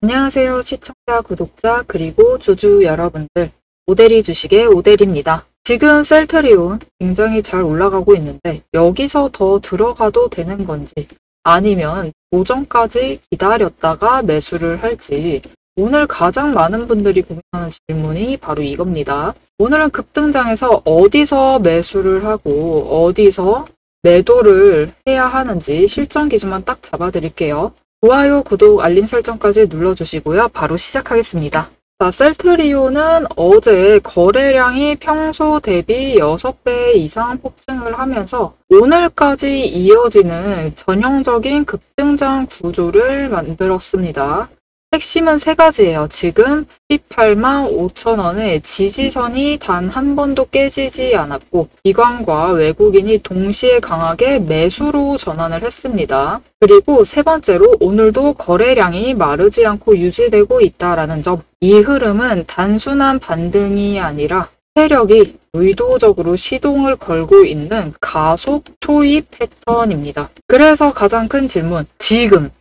안녕하세요. 시청자, 구독자, 그리고 주주 여러분들. 오대리 주식의 오대리입니다. 지금 셀트리온 굉장히 잘 올라가고 있는데 여기서 더 들어가도 되는 건지 아니면 고점까지 기다렸다가 매수를 할지 오늘 가장 많은 분들이 고민하는 질문이 바로 이겁니다. 오늘은 급등장에서 어디서 매수를 하고 어디서 매도를 해야 하는지 실전 기준만 딱 잡아드릴게요. 좋아요, 구독, 알림 설정까지 눌러주시고요. 바로 시작하겠습니다. 자, 셀트리온은 어제 거래량이 평소 대비 6배 이상 폭증을 하면서 오늘까지 이어지는 전형적인 급등장 구조를 만들었습니다. 핵심은 세 가지예요. 지금 18만 5천 원의 지지선이 단 한 번도 깨지지 않았고 기관과 외국인이 동시에 강하게 매수로 전환을 했습니다. 그리고 세 번째로 오늘도 거래량이 마르지 않고 유지되고 있다는 점. 이 흐름은 단순한 반등이 아니라 세력이 의도적으로 시동을 걸고 있는 가속 초입 패턴입니다. 그래서 가장 큰 질문, 지금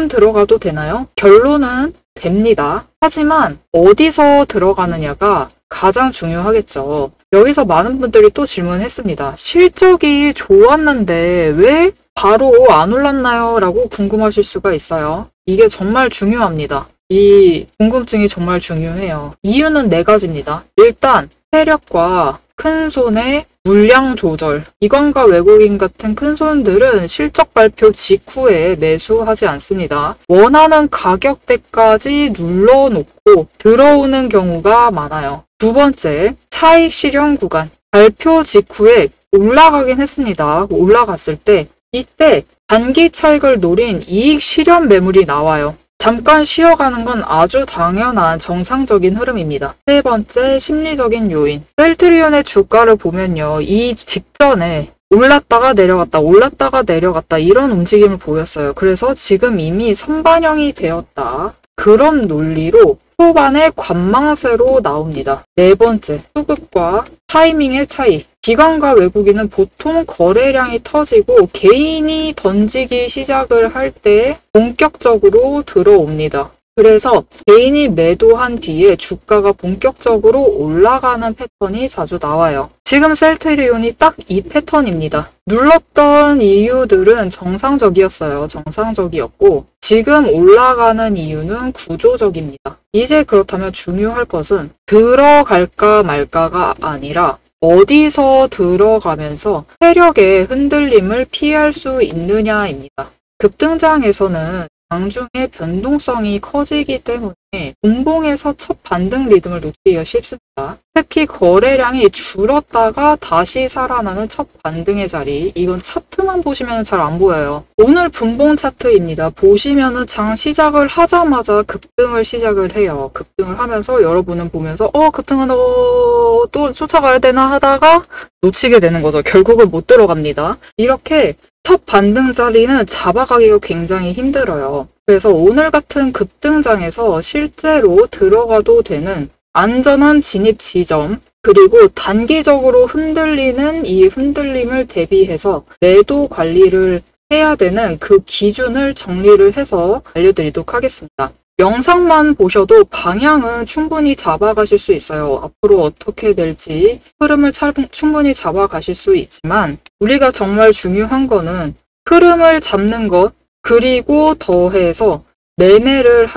들어가도 되나요? 결론은 됩니다. 하지만 어디서 들어가느냐가 가장 중요하겠죠. 여기서 많은 분들이 또 질문했습니다. 실적이 좋았는데 왜 바로 안 올랐나요? 라고 궁금하실 수가 있어요. 이게 정말 중요합니다. 이 궁금증이 정말 중요해요. 이유는 네 가지입니다. 일단 세력과 큰손의 물량 조절. 기관과 외국인 같은 큰손들은 실적 발표 직후에 매수하지 않습니다. 원하는 가격대까지 눌러놓고 들어오는 경우가 많아요. 두 번째, 차익 실현 구간. 발표 직후에 올라가긴 했습니다. 올라갔을 때 이때 단기 차익을 노린 이익 실현 매물이 나와요. 잠깐 쉬어가는 건 아주 당연한 정상적인 흐름입니다. 세 번째, 심리적인 요인. 셀트리온의 주가를 보면요. 이 직전에 올랐다가 내려갔다 이런 움직임을 보였어요. 그래서 지금 이미 선반영이 되었다. 그런 논리로 초반에 관망세로 나옵니다. 네 번째, 수급과 타이밍의 차이. 기관과 외국인은 보통 거래량이 터지고 개인이 던지기 시작을 할 때 본격적으로 들어옵니다. 그래서 개인이 매도한 뒤에 주가가 본격적으로 올라가는 패턴이 자주 나와요. 지금 셀트리온이 딱 이 패턴입니다. 눌렀던 이유들은 정상적이었어요. 정상적이었고 지금 올라가는 이유는 구조적입니다. 이제 그렇다면 중요할 것은 들어갈까 말까가 아니라 어디서 들어가면서 세력의 흔들림을 피할 수 있느냐입니다. 급등장에서는 장중의 변동성이 커지기 때문에 분봉에서 첫 반등 리듬을 놓치기가 쉽습니다. 특히 거래량이 줄었다가 다시 살아나는 첫 반등의 자리, 이건 차트만 보시면 잘 안 보여요. 오늘 분봉 차트입니다. 보시면은 장 시작을 하자마자 급등을 시작을 해요. 급등을 하면서 여러분은 보면서 급등한다, 또 쫓아가야 되나 하다가 놓치게 되는 거죠. 결국은 못 들어갑니다. 이렇게 첫 반등 자리는 잡아가기가 굉장히 힘들어요. 그래서 오늘 같은 급등장에서 실제로 들어가도 되는 안전한 진입 지점, 그리고 단기적으로 흔들리는 이 흔들림을 대비해서 매도 관리를 해야 되는 그 기준을 정리를 해서 알려드리도록 하겠습니다. 영상만 보셔도 방향은 충분히 잡아가실 수 있어요. 앞으로 어떻게 될지 흐름을 충분히 잡아가실 수 있지만 우리가 정말 중요한 거는 흐름을 잡는 것, 그리고 더해서 매매를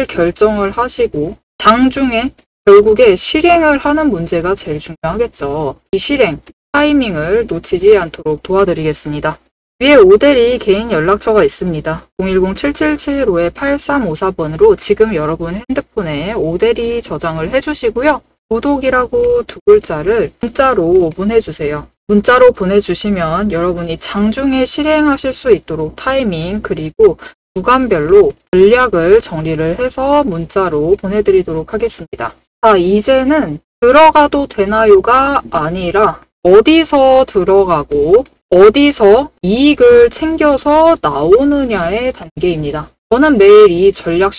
결정을 하시고 장중에 결국에 실행을 하는 문제가 제일 중요하겠죠. 이 실행, 타이밍을 놓치지 않도록 도와드리겠습니다. 위에 오대리 개인 연락처가 있습니다. 010-7775-8354번으로 지금 여러분 핸드폰에 오대리 저장을 해주시고요. 구독이라고 두 글자를 문자로 보내주세요. 문자로 보내주시면 여러분이 장중에 실행하실 수 있도록 타이밍 그리고 구간별로 전략을 정리를 해서 문자로 보내드리도록 하겠습니다. 자, 이제는 들어가도 되나요가 아니라 어디서 들어가고 어디서 이익을 챙겨서 나오느냐의 단계입니다. 저는 매일 이 전략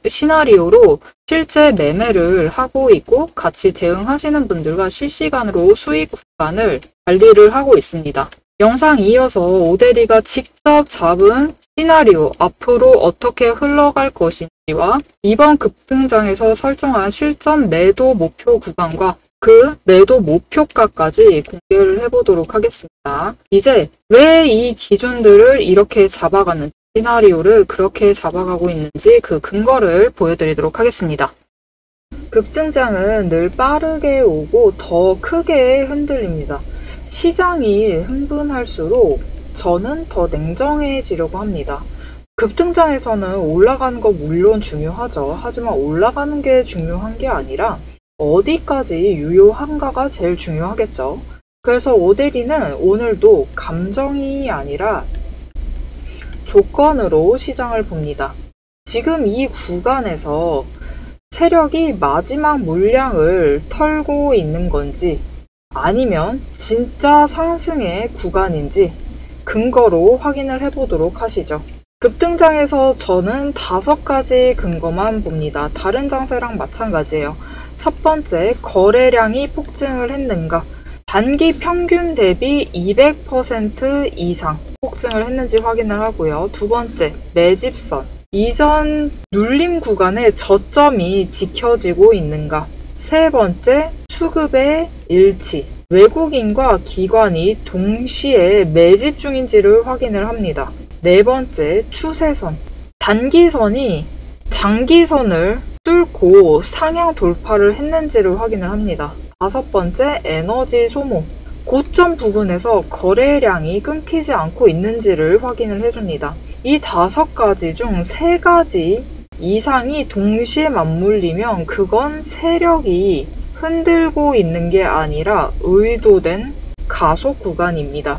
시나리오로 실제 매매를 하고 있고 같이 대응하시는 분들과 실시간으로 수익 구간을 관리를 하고 있습니다. 영상 이어서 오대리가 직접 잡은 시나리오, 앞으로 어떻게 흘러갈 것인지와 이번 급등장에서 설정한 실전 매도 목표 구간과 그 매도 목표가까지 공개를 해보도록 하겠습니다. 이제 왜 이 기준들을 이렇게 잡아갔는지, 시나리오를 그렇게 잡아가고 있는지 그 근거를 보여드리도록 하겠습니다. 급등장은 늘 빠르게 오고 더 크게 흔들립니다. 시장이 흥분할수록 저는 더 냉정해지려고 합니다. 급등장에서는 올라가는 거 물론 중요하죠. 하지만 올라가는 게 중요한 게 아니라 어디까지 유효한가가 제일 중요하겠죠. 그래서 오데리는 오늘도 감정이 아니라 조건으로 시장을 봅니다. 지금 이 구간에서 세력이 마지막 물량을 털고 있는 건지 아니면 진짜 상승의 구간인지 근거로 확인을 해보도록 하시죠. 급등장에서 저는 5가지 근거만 봅니다. 다른 장세랑 마찬가지예요. 첫 번째, 거래량이 폭증을 했는가? 단기 평균 대비 200% 이상 폭증을 했는지 확인을 하고요. 두 번째, 매집선. 이전 눌림 구간의 저점이 지켜지고 있는가? 세 번째, 수급의 일치. 외국인과 기관이 동시에 매집 중인지를 확인을 합니다. 네 번째, 추세선. 단기선이 장기선을 뚫고 상향 돌파를 했는지를 확인을 합니다. 다섯 번째, 에너지 소모. 고점 부근에서 거래량이 끊기지 않고 있는지를 확인을 해줍니다. 이 5가지 중 3가지 이상이 동시에 맞물리면 그건 세력이 흔들고 있는 게 아니라 의도된 가속 구간입니다.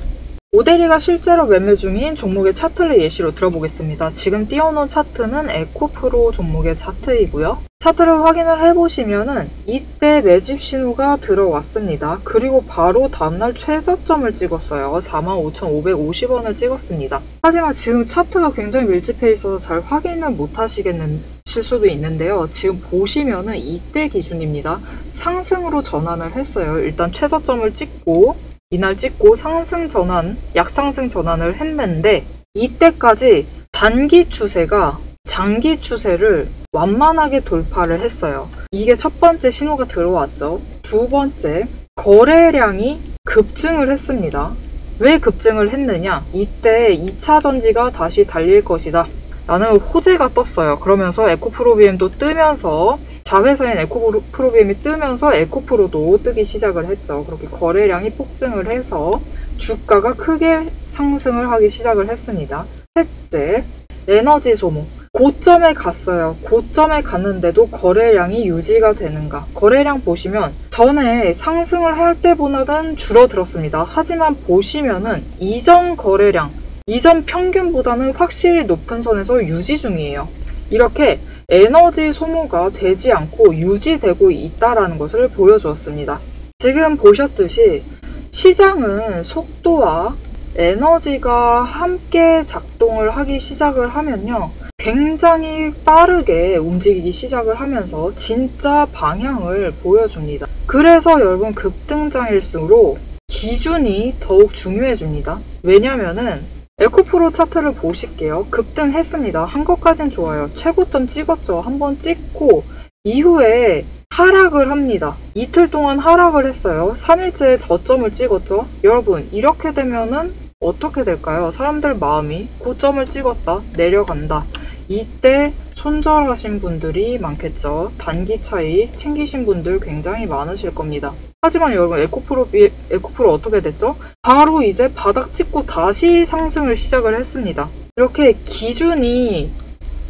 오데리가 실제로 매매 중인 종목의 차트를 예시로 들어보겠습니다. 지금 띄워놓은 차트는 에코프로 종목의 차트이고요. 차트를 확인을 해보시면은 이때 매집 신호가 들어왔습니다. 그리고 바로 다음날 최저점을 찍었어요. 45,550원을 찍었습니다. 하지만 지금 차트가 굉장히 밀집해 있어서 잘 확인을 못 하시겠는 수도 있는데요. 지금 보시면은 이때 기준입니다. 상승으로 전환을 했어요. 일단 최저점을 찍고 이날 찍고 상승 전환, 약상승 전환을 했는데 이때까지 단기 추세가 장기 추세를 완만하게 돌파를 했어요. 이게 첫 번째 신호가 들어왔죠. 두 번째, 거래량이 급증을 했습니다. 왜 급증을 했느냐? 이때 2차 전지가 다시 달릴 것이다 라는 호재가 떴어요. 그러면서 에코프로비엠도 뜨면서 자회사인 에코프로비엠이 뜨면서 에코프로도 뜨기 시작을 했죠. 그렇게 거래량이 폭증을 해서 주가가 크게 상승을 하기 시작을 했습니다. 셋째, 에너지 소모. 고점에 갔어요. 고점에 갔는데도 거래량이 유지가 되는가? 거래량 보시면 전에 상승을 할 때보다는 줄어들었습니다. 하지만 보시면은 이전 거래량, 이전 평균보다는 확실히 높은 선에서 유지 중이에요. 이렇게 에너지 소모가 되지 않고 유지되고 있다는 것을 보여주었습니다. 지금 보셨듯이 시장은 속도와 에너지가 함께 작동을 하기 시작을 하면요. 굉장히 빠르게 움직이기 시작을 하면서 진짜 방향을 보여줍니다. 그래서 여러분 급등장일수록 기준이 더욱 중요해집니다. 왜냐면은 에코프로 차트를 보실게요. 급등했습니다. 한 것까진 좋아요. 최고점 찍었죠. 한번 찍고 이후에 하락을 합니다. 이틀 동안 하락을 했어요. 3일째 저점을 찍었죠. 여러분 이렇게 되면은 어떻게 될까요? 사람들 마음이 고점을 찍었다, 내려간다. 이때 손절하신 분들이 많겠죠. 단기 차익 챙기신 분들 굉장히 많으실 겁니다. 하지만 여러분 에코프로 어떻게 됐죠? 바로 이제 바닥 찍고 다시 상승을 시작을 했습니다. 이렇게 기준이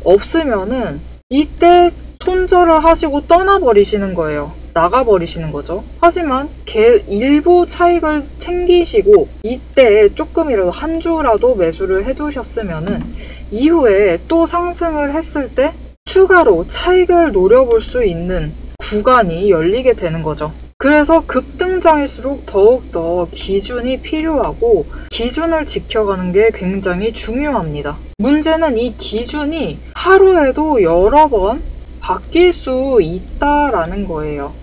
없으면은 이때 손절을 하시고 떠나버리시는 거예요. 나가버리시는 거죠. 하지만 일부 차익을 챙기시고 이때 조금이라도 한 주라도 매수를 해두셨으면은 이후에 또 상승을 했을 때 추가로 차익을 노려볼 수 있는 구간이 열리게 되는 거죠. 그래서 급등장일수록 더욱더 기준이 필요하고 기준을 지켜가는 게 굉장히 중요합니다. 문제는 이 기준이 하루에도 여러 번 바뀔 수 있다라는 거예요.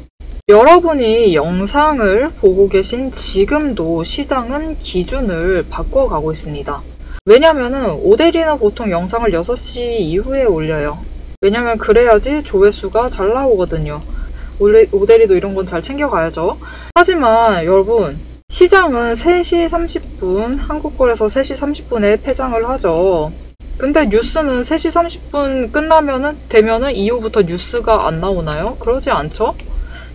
여러분이 영상을 보고 계신 지금도 시장은 기준을 바꿔가고 있습니다. 왜냐면은 오데리는 보통 영상을 6시 이후에 올려요. 왜냐면 그래야지 조회수가 잘 나오거든요. 오데리도 이런 건 잘 챙겨가야죠. 하지만 여러분, 시장은 3시 30분, 한국거래소 3시 30분에 폐장을 하죠. 근데 뉴스는 3시 30분 되면은 이후부터 뉴스가 안 나오나요? 그러지 않죠?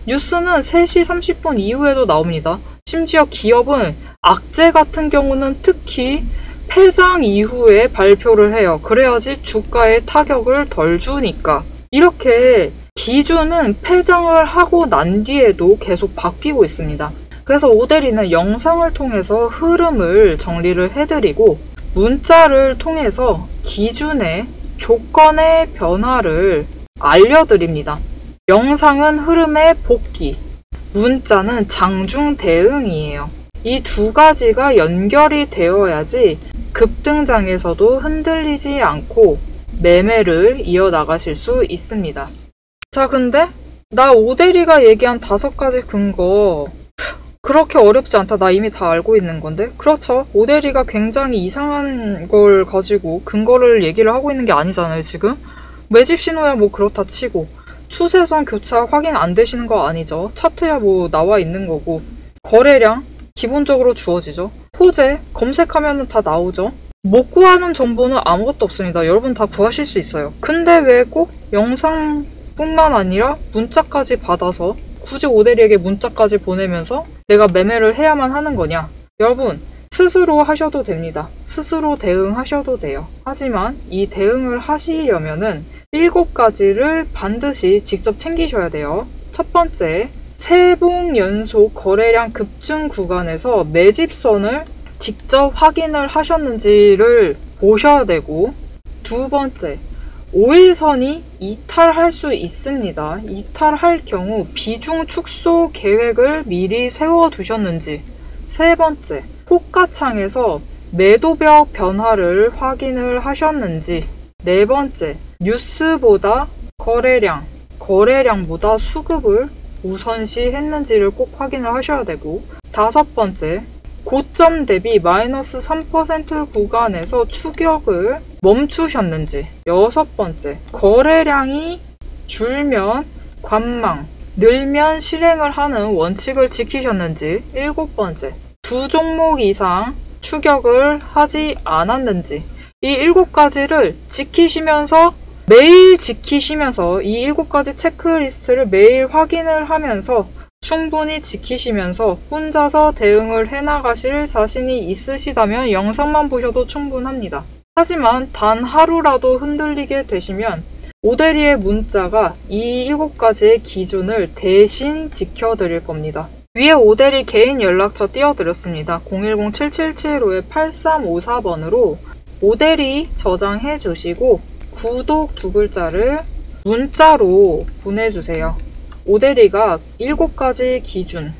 뉴스는 3시 30분 이후에도 나옵니다. 심지어 기업은 악재 같은 경우는 특히 폐장 이후에 발표를 해요. 그래야지 주가에 타격을 덜 주니까. 이렇게 기준은 폐장을 하고 난 뒤에도 계속 바뀌고 있습니다. 그래서 오데리는 영상을 통해서 흐름을 정리를 해드리고 문자를 통해서 기준의 조건의 변화를 알려드립니다. 영상은 흐름의 복귀, 문자는 장중 대응이에요. 이 두 가지가 연결이 되어야지 급등장에서도 흔들리지 않고 매매를 이어나가실 수 있습니다. 자, 근데 나 오데리가 얘기한 5가지 근거 그렇게 어렵지 않다. 나 이미 다 알고 있는 건데. 그렇죠. 오데리가 굉장히 이상한 걸 가지고 근거를 얘기를 하고 있는 게 아니잖아요, 지금. 매집 신호야 뭐 그렇다 치고 추세선 교차 확인 안 되시는 거 아니죠. 차트야 뭐 나와 있는 거고 거래량 기본적으로 주어지죠. 호재 검색하면 다 나오죠. 못 구하는 정보는 아무것도 없습니다. 여러분 다 구하실 수 있어요. 근데 왜 꼭 영상뿐만 아니라 문자까지 받아서 굳이 오데리에게 문자까지 보내면서 내가 매매를 해야만 하는 거냐? 여러분 스스로 하셔도 됩니다. 스스로 대응하셔도 돼요. 하지만 이 대응을 하시려면은 7가지를 반드시 직접 챙기셔야 돼요. 첫 번째, 3봉 연속 거래량 급증 구간에서 매집선을 직접 확인을 하셨는지를 보셔야 되고, 두 번째, 5일선이 이탈할 수 있습니다. 이탈할 경우 비중 축소 계획을 미리 세워두셨는지. 세 번째, 호가창에서 매도벽 변화를 확인을 하셨는지. 네 번째, 뉴스보다 거래량보다 수급을 우선시 했는지를 꼭 확인을 하셔야 되고, 다섯 번째, 고점 대비 마이너스 3% 구간에서 추격을 멈추셨는지. 여섯 번째, 거래량이 줄면 관망, 늘면 실행을 하는 원칙을 지키셨는지. 일곱 번째, 2종목 이상 추격을 하지 않았는지. 이 7가지를 지키시면서 매일 지키시면서 이 7가지 체크리스트를 매일 확인을 하면서 충분히 지키시면서 혼자서 대응을 해나가실 자신이 있으시다면 영상만 보셔도 충분합니다. 하지만 단 하루라도 흔들리게 되시면 오데리의 문자가 이 7가지의 기준을 대신 지켜드릴 겁니다. 위에 오데리 개인 연락처 띄워드렸습니다. 010-7775-8354번으로 오데리 저장해 주시고 구독 2글자를 문자로 보내주세요. 오데리가 7가지 기준,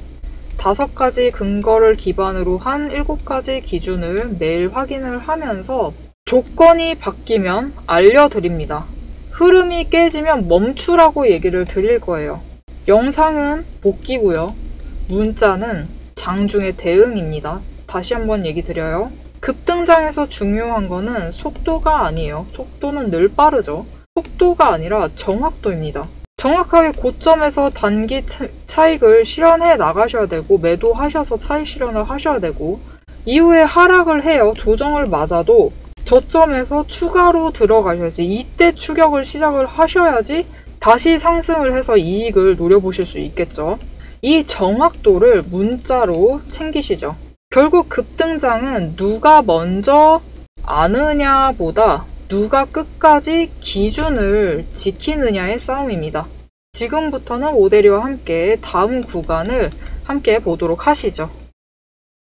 5가지 근거를 기반으로 한 7가지 기준을 매일 확인을 하면서 조건이 바뀌면 알려드립니다. 흐름이 깨지면 멈추라고 얘기를 드릴 거예요. 영상은 복귀고요. 문자는 장중의 대응입니다. 다시 한번 얘기 드려요. 급등장에서 중요한 거는 속도가 아니에요. 속도는 늘 빠르죠. 속도가 아니라 정확도입니다. 정확하게 고점에서 단기 차익을 실현해 나가셔야 되고 매도하셔서 차익 실현을 하셔야 되고 이후에 하락을 해요. 조정을 맞아도 저점에서 추가로 들어가셔야지 이때 추격을 시작을 하셔야지 다시 상승을 해서 이익을 노려보실 수 있겠죠. 이 정확도를 문자로 챙기시죠. 결국 급등장은 누가 먼저 아느냐보다 누가 끝까지 기준을 지키느냐의 싸움입니다. 지금부터는 오데리와 함께 다음 구간을 함께 보도록 하시죠.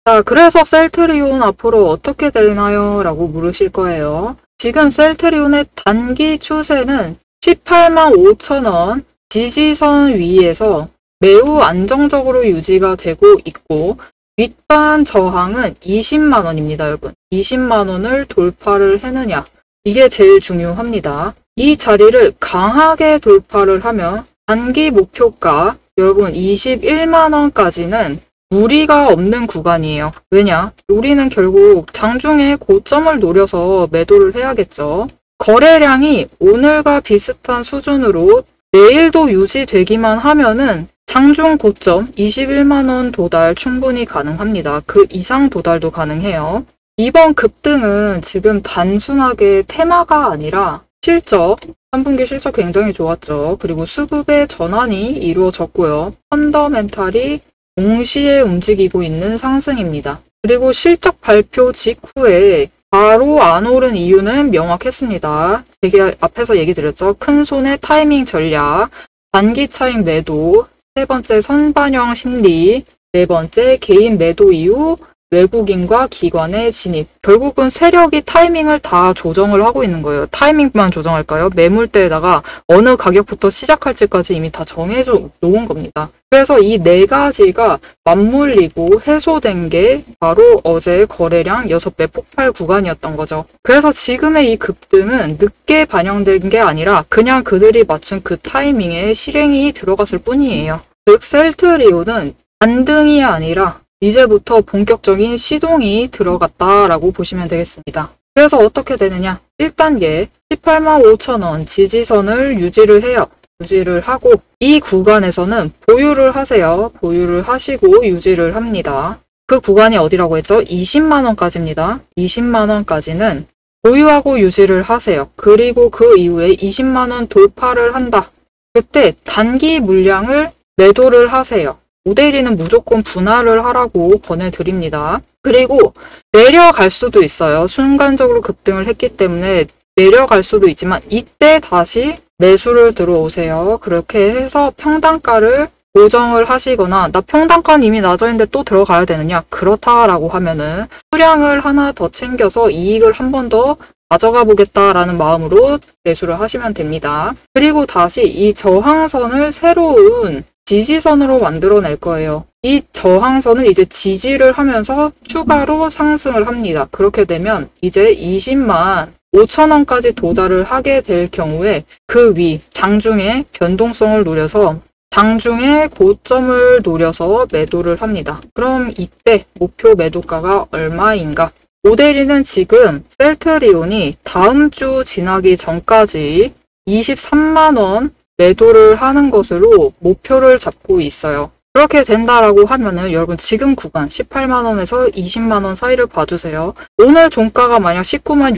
자, 그래서 셀트리온 앞으로 어떻게 되나요? 라고 물으실 거예요. 지금 셀트리온의 단기 추세는 185,000원 지지선 위에서 매우 안정적으로 유지가 되고 있고 윗반 저항은 20만원입니다, 여러분. 20만원을 돌파를 해느냐. 이게 제일 중요합니다. 이 자리를 강하게 돌파를 하면 단기 목표가 여러분 21만원까지는 무리가 없는 구간이에요. 왜냐? 우리는 결국 장중에 고점을 노려서 매도를 해야겠죠. 거래량이 오늘과 비슷한 수준으로 내일도 유지되기만 하면은 장중 고점 21만원 도달 충분히 가능합니다. 그 이상 도달도 가능해요. 이번 급등은 지금 단순하게 테마가 아니라 실적, 3분기 실적 굉장히 좋았죠. 그리고 수급의 전환이 이루어졌고요. 펀더멘탈이 동시에 움직이고 있는 상승입니다. 그리고 실적 발표 직후에 바로 안 오른 이유는 명확했습니다. 제가 앞에서 얘기 드렸죠. 큰 손의 타이밍 전략, 단기 차익 매도, 세 번째 선반영 심리, 네 번째 개인 매도 이후 외국인과 기관의 진입. 결국은 세력이 타이밍을 다 조정을 하고 있는 거예요. 타이밍만 조정할까요? 매물대에다가 어느 가격부터 시작할지까지 이미 다 정해져 놓은 겁니다. 그래서 이 네 가지가 맞물리고 해소된 게 바로 어제 거래량 6배 폭발 구간이었던 거죠. 그래서 지금의 이 급등은 늦게 반영된 게 아니라 그냥 그들이 맞춘 그 타이밍에 실행이 들어갔을 뿐이에요. 즉 셀트리온은 반등이 아니라 이제부터 본격적인 시동이 들어갔다라고 보시면 되겠습니다. 그래서 어떻게 되느냐? 1단계 185,000원 지지선을 유지를 해요. 유지를 하고 이 구간에서는 보유를 하세요. 보유를 하시고 유지를 합니다. 그 구간이 어디라고 했죠? 20만원까지입니다. 20만원까지는 보유하고 유지를 하세요. 그리고 그 이후에 20만원 돌파를 한다. 그때 단기 물량을 매도를 하세요. 모델이는 무조건 분할을 하라고 권해드립니다. 그리고 내려갈 수도 있어요. 순간적으로 급등을 했기 때문에 내려갈 수도 있지만 이때 다시 매수를 들어오세요. 그렇게 해서 평단가를 고정을 하시거나 나 평단가는 이미 낮아있는데 또 들어가야 되느냐? 그렇다라고 하면은 수량을 하나 더 챙겨서 이익을 한 번 더 가져가 보겠다라는 마음으로 매수를 하시면 됩니다. 그리고 다시 이 저항선을 새로운 지지선으로 만들어낼 거예요. 이 저항선을 이제 지지를 하면서 추가로 상승을 합니다. 그렇게 되면 이제 20만 5천원까지 도달을 하게 될 경우에 그 위 장중에 변동성을 노려서 장중에 고점을 노려서 매도를 합니다. 그럼 이때 목표 매도가가 얼마인가? 모델이는 지금 셀트리온이 다음 주 지나기 전까지 23만원 매도를 하는 것으로 목표를 잡고 있어요. 그렇게 된다라고 하면은 여러분 지금 구간 18만원에서 20만원 사이를 봐주세요. 오늘 종가가 만약 19만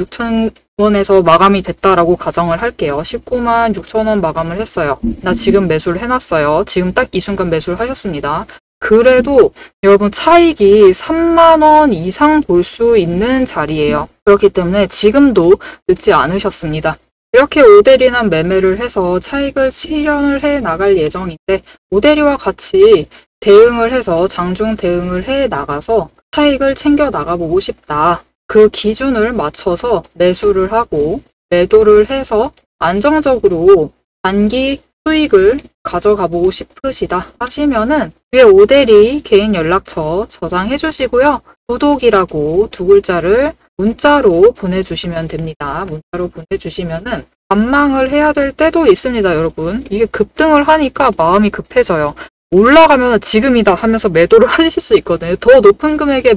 6천원에서 마감이 됐다라고 가정을 할게요. 19만 6천원 마감을 했어요. 나 지금 매수를 해놨어요. 지금 딱 이 순간 매수를 하셨습니다. 그래도 여러분 차익이 3만원 이상 볼 수 있는 자리예요. 그렇기 때문에 지금도 늦지 않으셨습니다. 이렇게 오대리난 매매를 해서 차익을 실현을 해 나갈 예정인데 오대리와 같이 대응을 해서 장중 대응을 해 나가서 차익을 챙겨 나가보고 싶다. 그 기준을 맞춰서 매수를 하고 매도를 해서 안정적으로 단기 수익을 가져가보고 싶으시다 하시면은 위에 오대리 개인 연락처 저장해 주시고요. 구독이라고 두 글자를 문자로 보내주시면 됩니다. 문자로 보내주시면은 관망을 해야 될 때도 있습니다, 여러분. 이게 급등을 하니까 마음이 급해져요. 올라가면 지금이다 하면서 매도를 하실 수 있거든요. 더 높은 금액에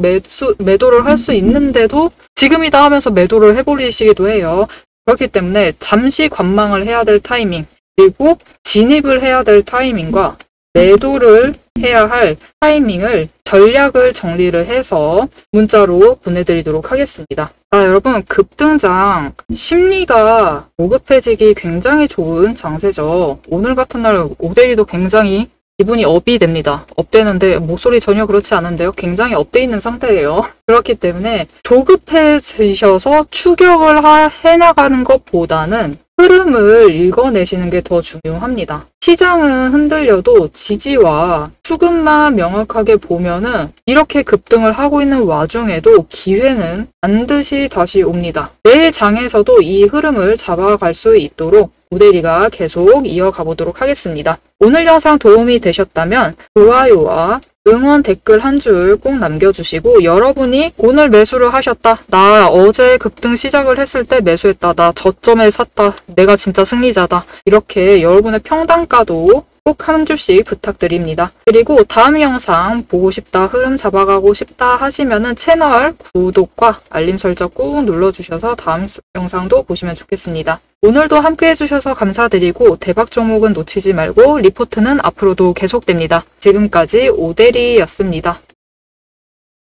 매도를 할 수 있는데도 지금이다 하면서 매도를 해버리시기도 해요. 그렇기 때문에 잠시 관망을 해야 될 타이밍, 그리고 진입을 해야 될 타이밍과 매도를 해야 할 타이밍을 전략을 정리를 해서 문자로 보내드리도록 하겠습니다. 여러분 급등장 심리가 모급해지기 굉장히 좋은 장세죠. 오늘 같은 날 오대리도 굉장히 기분이 업이 됩니다. 업되는데 목소리 전혀 그렇지 않은데요. 굉장히 업돼 있는 상태예요. 그렇기 때문에 조급해지셔서 추격을 해나가는 것보다는 흐름을 읽어내시는 게 더 중요합니다. 시장은 흔들려도 지지와 수급만 명확하게 보면은 이렇게 급등을 하고 있는 와중에도 기회는 반드시 다시 옵니다. 내일 장에서도 이 흐름을 잡아갈 수 있도록 오대리가 계속 이어가 보도록 하겠습니다. 오늘 영상 도움이 되셨다면 좋아요와 응원 댓글 한 줄 꼭 남겨주시고 여러분이 오늘 매수를 하셨다. 나 어제 급등 시작을 했을 때 매수했다. 나 저점에 샀다. 내가 진짜 승리자다. 이렇게 여러분의 평단가도 꼭 한 줄씩 부탁드립니다. 그리고 다음 영상 보고 싶다, 흐름 잡아가고 싶다 하시면은 채널 구독과 알림 설정 꾹 눌러주셔서 다음 영상도 보시면 좋겠습니다. 오늘도 함께 해주셔서 감사드리고 대박 종목은 놓치지 말고 리포트는 앞으로도 계속됩니다. 지금까지 오대리였습니다.